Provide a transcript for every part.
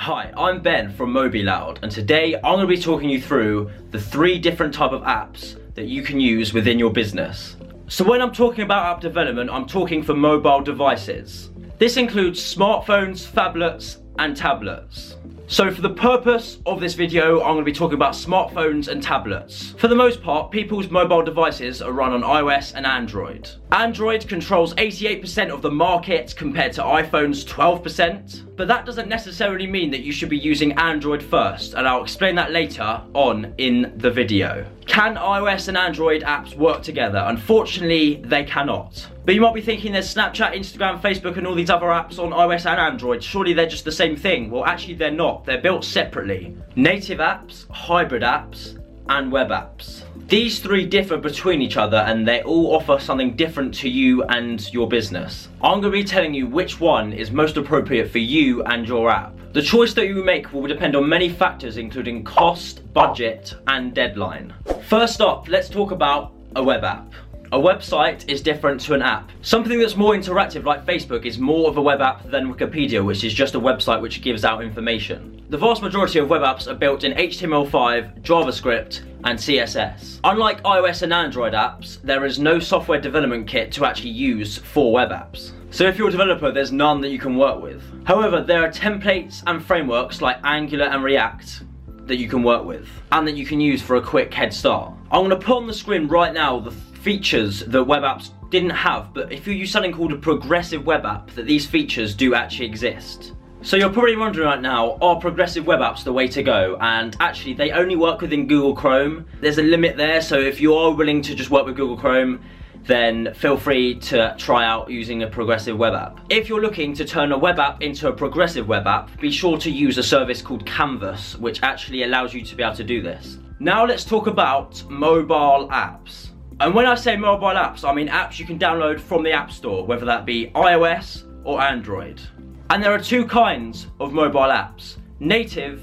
Hi, I'm Ben from MobiLoud, and today I'm going to be talking you through the 3 different type of apps that you can use within your business. So when I'm talking about app development, I'm talking for mobile devices. This includes smartphones, phablets, and tablets. So for the purpose of this video, I'm going to be talking about smartphones and tablets. For the most part, people's mobile devices are run on iOS and Android. Android controls 88% of the market compared to iPhone's 12%. But that doesn't necessarily mean that you should be using Android first, and I'll explain that later on in the video. Can iOS and Android apps work together? Unfortunately, they cannot. But you might be thinking there's Snapchat, Instagram, Facebook and all these other apps on iOS and Android. Surely they're just the same thing. Well, actually they're not. They're built separately. Native apps, hybrid apps, and web apps. These 3 differ between each other and they all offer something different to you and your business. I'm going to be telling you which one is most appropriate for you and your app. The choice that you make will depend on many factors including cost, budget, and deadline. First up, let's talk about a web app. A website is different to an app. Something that's more interactive like Facebook is more of a web app than Wikipedia, which is just a website which gives out information. The vast majority of web apps are built in HTML5, JavaScript, and CSS. Unlike iOS and Android apps, there is no software development kit to actually use for web apps. So if you're a developer, there's none that you can work with. However, there are templates and frameworks like Angular and React that you can work with and that you can use for a quick head start. I'm going to put on the screen right now the features that web apps didn't have, but if you use something called a progressive web app, that these features do actually exist. So you're probably wondering right now, are progressive web apps the way to go? And actually they only work within Google Chrome. There's a limit there, so if you are willing to just work with Google Chrome, then feel free to try out using a progressive web app. If you're looking to turn a web app into a progressive web app, be sure to use a service called Canvas, which actually allows you to be able to do this. Now let's talk about mobile apps. And when I say mobile apps, I mean apps you can download from the App Store, whether that be iOS or Android. And there are 2 kinds of mobile apps, native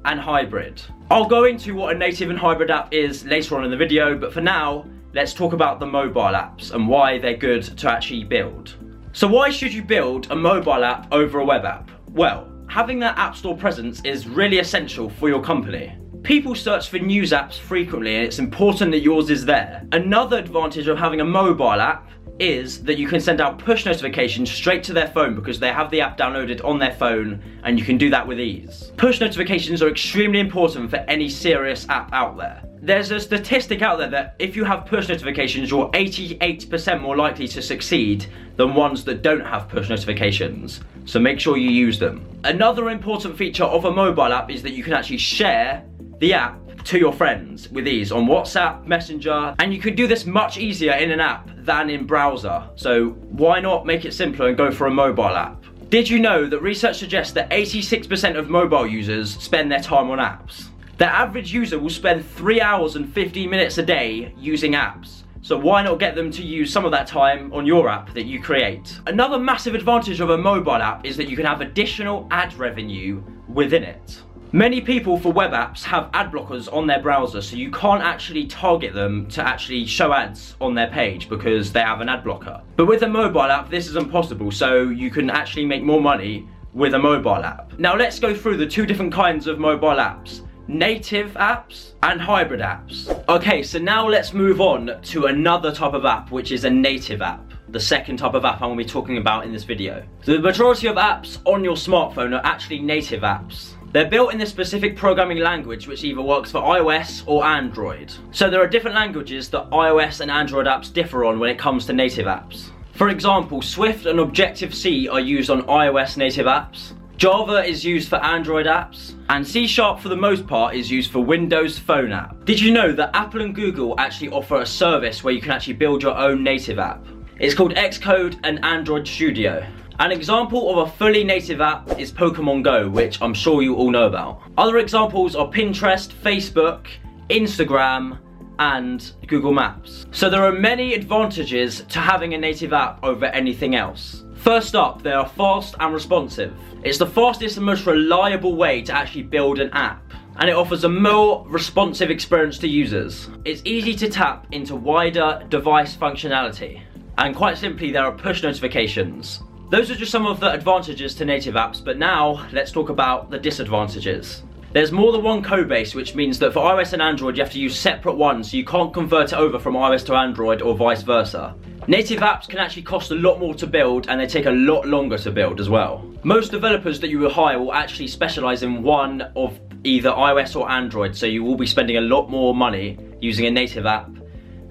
and hybrid. I'll go into what a native and hybrid app is later on in the video, but for now, let's talk about the mobile apps and why they're good to actually build. So why should you build a mobile app over a web app? Well, having that App Store presence is really essential for your company. People search for news apps frequently and it's important that yours is there. Another advantage of having a mobile app is that you can send out push notifications straight to their phone because they have the app downloaded on their phone and you can do that with ease. Push notifications are extremely important for any serious app out there. There's a statistic out there that if you have push notifications, you're 88% more likely to succeed than ones that don't have push notifications. So make sure you use them. Another important feature of a mobile app is that you can actually share the app to your friends with ease on WhatsApp, Messenger, and you can do this much easier in an app than in browser. So why not make it simpler and go for a mobile app? Did you know that research suggests that 86% of mobile users spend their time on apps? The average user will spend 3 hours and 15 minutes a day using apps. So why not get them to use some of that time on your app that you create? Another massive advantage of a mobile app is that you can have additional ad revenue within it. Many people for web apps have ad blockers on their browser, so you can't actually target them to actually show ads on their page because they have an ad blocker. But with a mobile app, this isn't possible, so you can actually make more money with a mobile app. Now let's go through the 2 different kinds of mobile apps. Native apps and hybrid apps. Okay, so now let's move on to another type of app, which is a native app. The second type of app I'm going to be talking about in this video. So the majority of apps on your smartphone are actually native apps. They're built in a specific programming language which either works for iOS or Android. So there are different languages that iOS and Android apps differ on when it comes to native apps. For example, Swift and Objective-C are used on iOS native apps. Java is used for Android apps, and C# for the most part is used for Windows Phone app. Did you know that Apple and Google actually offer a service where you can actually build your own native app? It's called Xcode and Android Studio. An example of a fully native app is Pokemon Go, which I'm sure you all know about. Other examples are Pinterest, Facebook, Instagram, and Google Maps. So there are many advantages to having a native app over anything else. First up, they are fast and responsive. It's the fastest and most reliable way to actually build an app, and it offers a more responsive experience to users. It's easy to tap into wider device functionality, and quite simply there are push notifications. Those are just some of the advantages to native apps, but now let's talk about the disadvantages. There's more than one code base, which means that for iOS and Android you have to use separate ones, so you can't convert it over from iOS to Android or vice versa. Native apps can actually cost a lot more to build, and they take a lot longer to build as well. Most developers that you will hire will actually specialize in one of either iOS or Android, so you will be spending a lot more money using a native app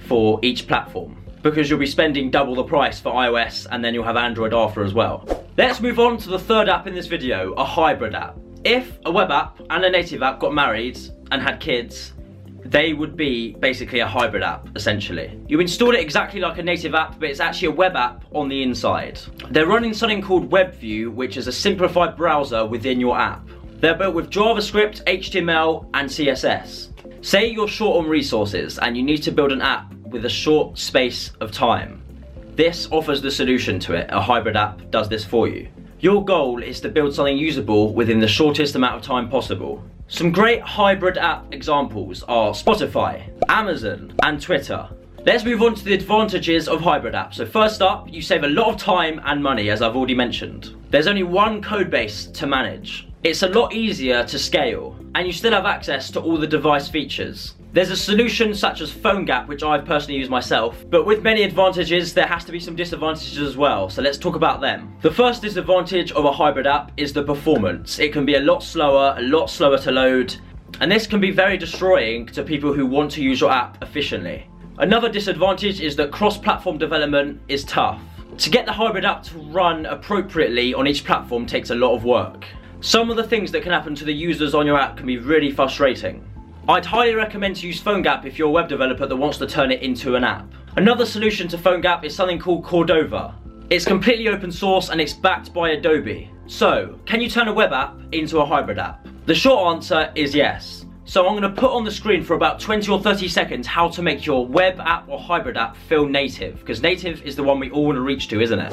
for each platform, because you'll be spending double the price for iOS and then you'll have Android after as well. Let's move on to the third app in this video, a hybrid app. If a web app and a native app got married and had kids, they would be basically a hybrid app, essentially. You install it exactly like a native app, but it's actually a web app on the inside. They're running something called WebView, which is a simplified browser within your app. They're built with JavaScript, HTML, and CSS. Say you're short on resources and you need to build an app with a short space of time. This offers the solution to it. A hybrid app does this for you. Your goal is to build something usable within the shortest amount of time possible. Some great hybrid app examples are Spotify, Amazon, and Twitter. Let's move on to the advantages of hybrid apps. So first up, you save a lot of time and money, as I've already mentioned. There's only one code base to manage. It's a lot easier to scale, and you still have access to all the device features. There's a solution such as PhoneGap, which I've personally used myself, but with many advantages, there has to be some disadvantages as well, so let's talk about them. The first disadvantage of a hybrid app is the performance. It can be a lot slower to load, and this can be very destroying to people who want to use your app efficiently. Another disadvantage is that cross-platform development is tough. To get the hybrid app to run appropriately on each platform takes a lot of work. Some of the things that can happen to the users on your app can be really frustrating. I'd highly recommend to use PhoneGap if you're a web developer that wants to turn it into an app. Another solution to PhoneGap is something called Cordova. It's completely open source and it's backed by Adobe. So, can you turn a web app into a hybrid app? The short answer is yes. So I'm going to put on the screen for about 20 or 30 seconds how to make your web app or hybrid app feel native, because native is the one we all want to reach to, isn't it?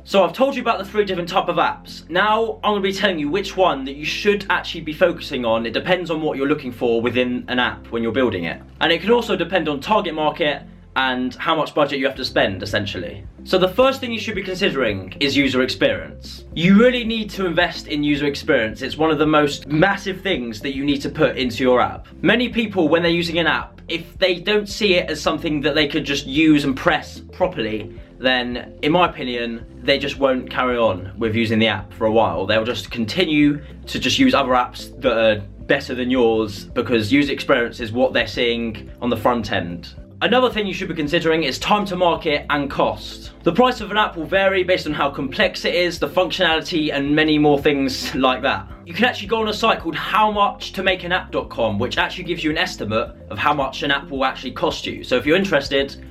So I've told you about the three different type of apps. Now I'm going to be telling you which one that you should actually be focusing on. It depends on what you're looking for within an app when you're building it. And it can also depend on target market and how much budget you have to spend, essentially. So the first thing you should be considering is user experience. You really need to invest in user experience. It's one of the most massive things that you need to put into your app. Many people, when they're using an app, if they don't see it as something that they could just use and press properly, then in my opinion, they just won't carry on with using the app for a while. They'll just continue to just use other apps that are better than yours, because user experience is what they're seeing on the front end. Another thing you should be considering is time to market and cost. The price of an app will vary based on how complex it is, the functionality, and many more things like that. You can actually go on a site called howmuchtomakaanapp.com, which actually gives you an estimate of how much an app will actually cost you. So if you're interested,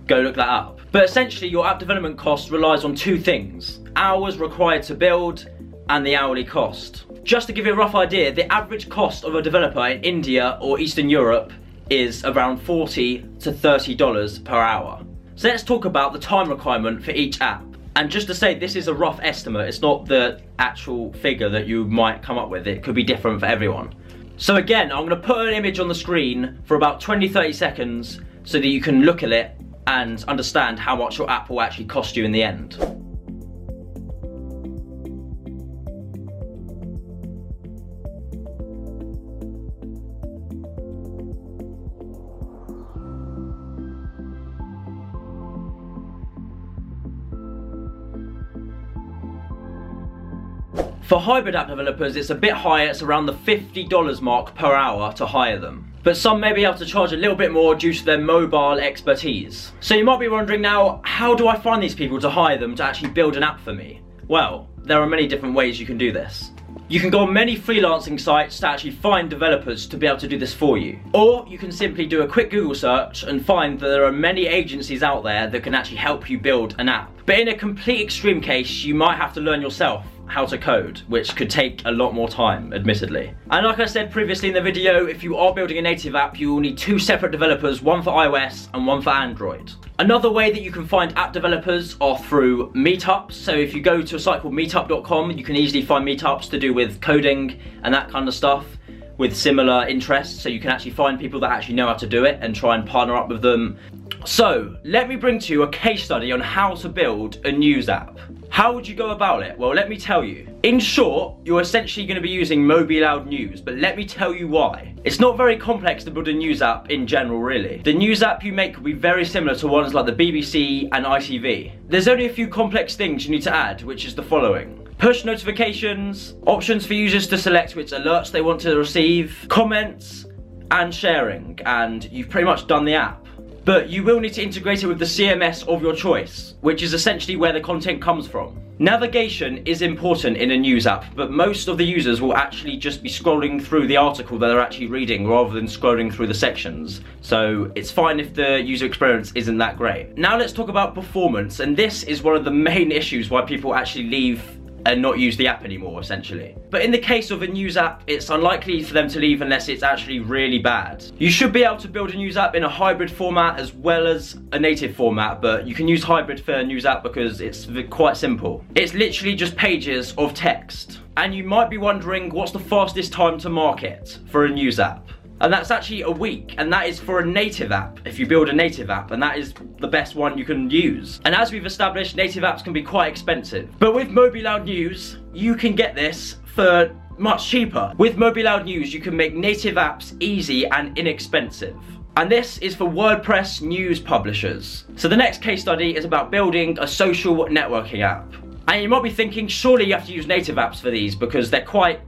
go look that up. But essentially, your app development cost relies on two things: hours required to build and the hourly cost. Just to give you a rough idea, the average cost of a developer in India or Eastern Europe is around $40 to $30 per hour. So let's talk about the time requirement for each app. And just to say, this is a rough estimate. It's not the actual figure that you might come up with. It could be different for everyone. So again, I'm going to put an image on the screen for about 20-30 seconds so that you can look at it and understand how much your app will actually cost you in the end. For hybrid app developers, it's a bit higher. It's around the $50 mark per hour to hire them. But some may be able to charge a little bit more due to their mobile expertise. So you might be wondering now, how do I find these people to hire them to actually build an app for me? Well, there are many different ways you can do this. You can go on many freelancing sites to actually find developers to be able to do this for you. Or you can simply do a quick Google search and find that there are many agencies out there that can actually help you build an app. But in a complete extreme case, you might have to learn yourself how to code, which could take a lot more time, admittedly. And like I said previously in the video, if you are building a native app, you will need 2 separate developers, one for iOS and one for Android. Another way that you can find app developers are through meetups. So if you go to a site called meetup.com, you can easily find meetups to do with coding and that kind of stuff with similar interests. So you can actually find people that actually know how to do it and try and partner up with them. So let me bring to you a case study on how to build a news app. How would you go about it? Well, let me tell you. In short, you're essentially going to be using MobiLoud News, but let me tell you why. It's not very complex to build a news app in general, really. The news app you make will be very similar to ones like the BBC and ITV. There's only a few complex things you need to add, which is the following: push notifications, options for users to select which alerts they want to receive, comments, and sharing, and you've pretty much done the app. But you will need to integrate it with the CMS of your choice, which is essentially where the content comes from. Navigation is important in a news app, but most of the users will actually just be scrolling through the article that they're actually reading rather than scrolling through the sections. So it's fine if the user experience isn't that great. Now let's talk about performance, and this is one of the main issues why people actually leave and not use the app anymore, essentially. But in the case of a news app, it's unlikely for them to leave unless it's actually really bad. You should be able to build a news app in a hybrid format as well as a native format, but you can use hybrid for a news app because it's quite simple. It's literally just pages of text. And you might be wondering, what's the fastest time to market for a news app? And that's actually a week, and that is for a native app, if you build a native app, and that is the best one you can use. And as we've established, native apps can be quite expensive. But with MobiLoud News, you can get this for much cheaper. With MobiLoud News, you can make native apps easy and inexpensive. And this is for WordPress news publishers. So the next case study is about building a social networking app. And you might be thinking, surely you have to use native apps for these because they're quite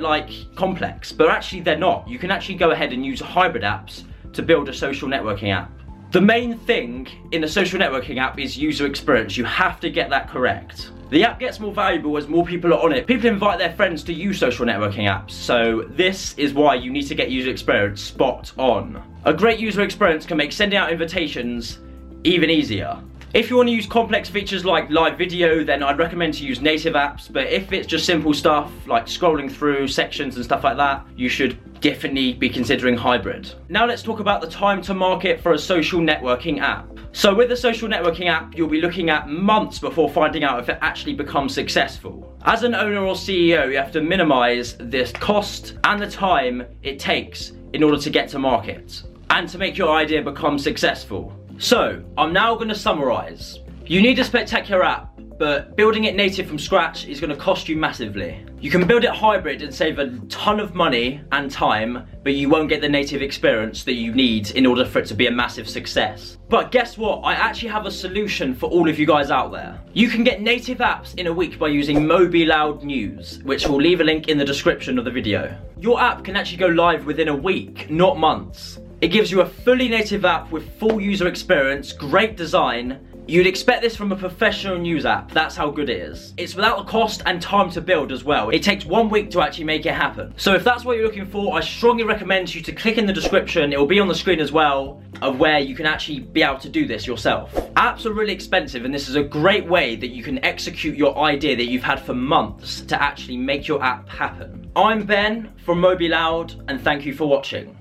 like complex, but actually they're not. You can actually go ahead and use hybrid apps to build a social networking app. The main thing in a social networking app is user experience. You have to get that correct. The app gets more valuable as more people are on it. People invite their friends to use social networking apps, so this is why you need to get user experience spot on. A great user experience can make sending out invitations even easier. If you want to use complex features like live video, then I'd recommend to use native apps, but if it's just simple stuff like scrolling through sections and stuff like that, you should definitely be considering hybrid. Now let's talk about the time to market for a social networking app. So with a social networking app, you'll be looking at months before finding out if it actually becomes successful. As an owner or CEO, you have to minimize the cost and the time it takes in order to get to market and to make your idea become successful. So, I'm now going to summarize. You need a spectacular app, but building it native from scratch is going to cost you massively. You can build it hybrid and save a ton of money and time, but you won't get the native experience that you need in order for it to be a massive success. But guess what? I actually have a solution for all of you guys out there. You can get native apps in a week by using MobiLoud News, which we'll leave a link in the description of the video. Your app can actually go live within a week, not months. It gives you a fully native app with full user experience, great design. You'd expect this from a professional news app, that's how good it is. It's without the cost and time to build as well. It takes 1 week to actually make it happen. So if that's what you're looking for, I strongly recommend you to click in the description, it will be on the screen as well, of where you can actually be able to do this yourself. Apps are really expensive, and this is a great way that you can execute your idea that you've had for months to actually make your app happen. I'm Ben from MobiLoud, and thank you for watching.